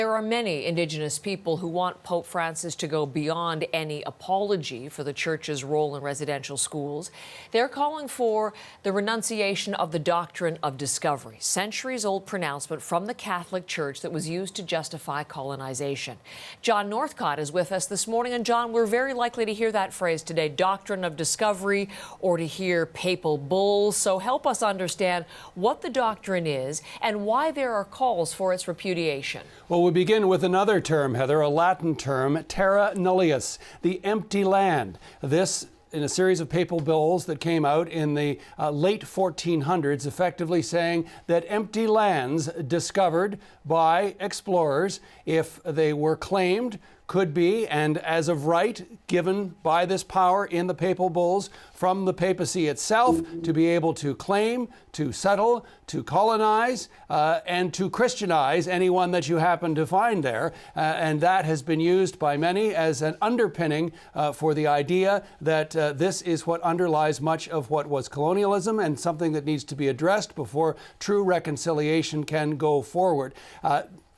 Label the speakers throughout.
Speaker 1: There are many Indigenous people who want Pope Francis to go beyond any apology for the Church's role in residential schools. They're calling for the renunciation of the Doctrine of Discovery, centuries-old pronouncement from the Catholic Church that was used to justify colonization. John Northcott is with us this morning. And John, we're very likely to hear that phrase today, Doctrine of Discovery, or to hear papal bulls. So help us understand what the doctrine is and why there are calls for its repudiation.
Speaker 2: Well, we begin with another term, Heather, a Latin term, terra nullius, the empty land. This in a series of papal bulls that came out in the late 1400s, effectively saying that empty lands discovered by explorers, if they were claimed, could be, and as of right, given by this power in the papal bulls from the papacy itself to be able to claim, to settle, to colonize, and to Christianize anyone that you happen to find there. And that has been used by many as an underpinning for the idea that this is what underlies much of what was colonialism and something that needs to be addressed before true reconciliation can go forward.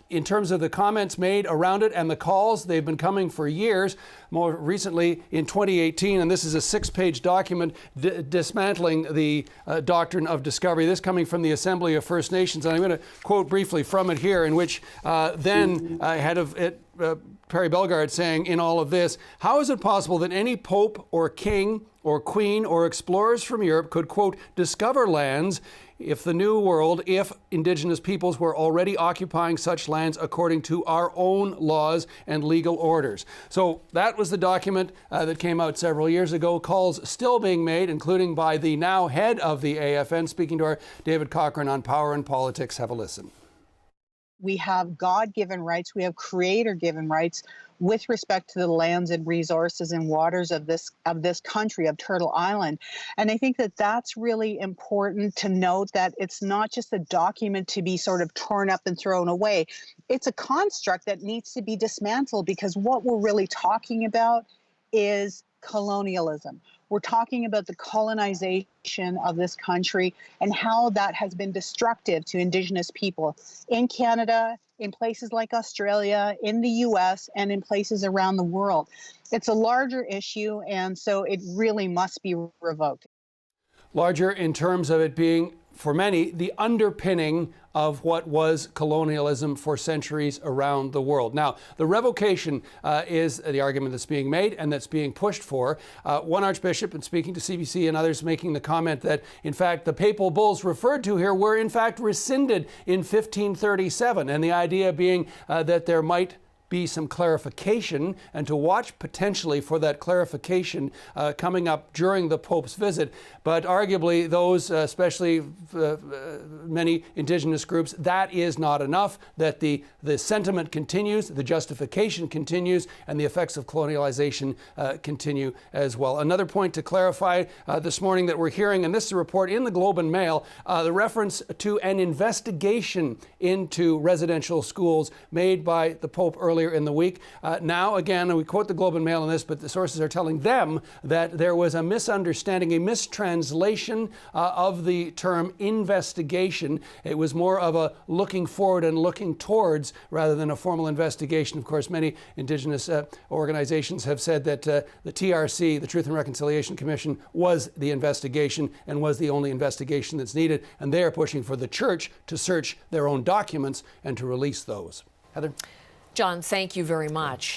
Speaker 2: In terms of the comments made around it and the calls, they've been coming for years. More recently in 2018, and this is a 6-page document dismantling the Doctrine of Discovery. This coming from the Assembly of First Nations, and I'm going to quote briefly from it here, in which then head of it, Perry Bellegarde, saying in all of this, how is it possible that any pope or king or queen or explorers from Europe could, quote, discover lands if the New World, if Indigenous peoples were already occupying such lands according to our own laws and legal orders? So that was the document that came out several years ago. Calls still being made, including by the now head of the AFN, speaking to our David Cochrane on Power and Politics. Have a listen.
Speaker 3: We have God-given rights, we have creator-given rights with respect to the lands and resources and waters of this country, of Turtle Island. And I think that that's really important to note, that it's not just a document to be sort of torn up and thrown away. It's a construct that needs to be dismantled, because what we're really talking about is colonialism. We're talking about the colonization of this country and how that has been destructive to Indigenous people in Canada, in places like Australia, in the US, and in places around the world. It's a larger issue, and so it really must be revoked.
Speaker 2: Larger in terms of it being, for many, the underpinning of what was colonialism for centuries around the world. Now, the revocation is the argument that's being made and that's being pushed for. One archbishop, in speaking to CBC and others, making the comment that, in fact, the papal bulls referred to here were, in fact, rescinded in 1537, and the idea being that there might be some clarification, and to watch potentially for that clarification coming up during the Pope's visit. But arguably those, especially many Indigenous groups, that is not enough, that the sentiment continues, the justification continues, and the effects of colonialization continue as well. Another point to clarify this morning that we're hearing, and this is a report in the Globe and Mail, the reference to an investigation into residential schools made by the Pope earlier in the week. Now, again, we quote the Globe and Mail on this, but the sources are telling them that there was a misunderstanding, a mistranslation of the term investigation. It was more of a looking forward and looking towards rather than a formal investigation. Of course, many Indigenous organizations have said that the TRC, the Truth and Reconciliation Commission, was the investigation and was the only investigation that's needed. And they are pushing for the Church to search their own documents and to release those. Heather?
Speaker 1: John, thank you very much.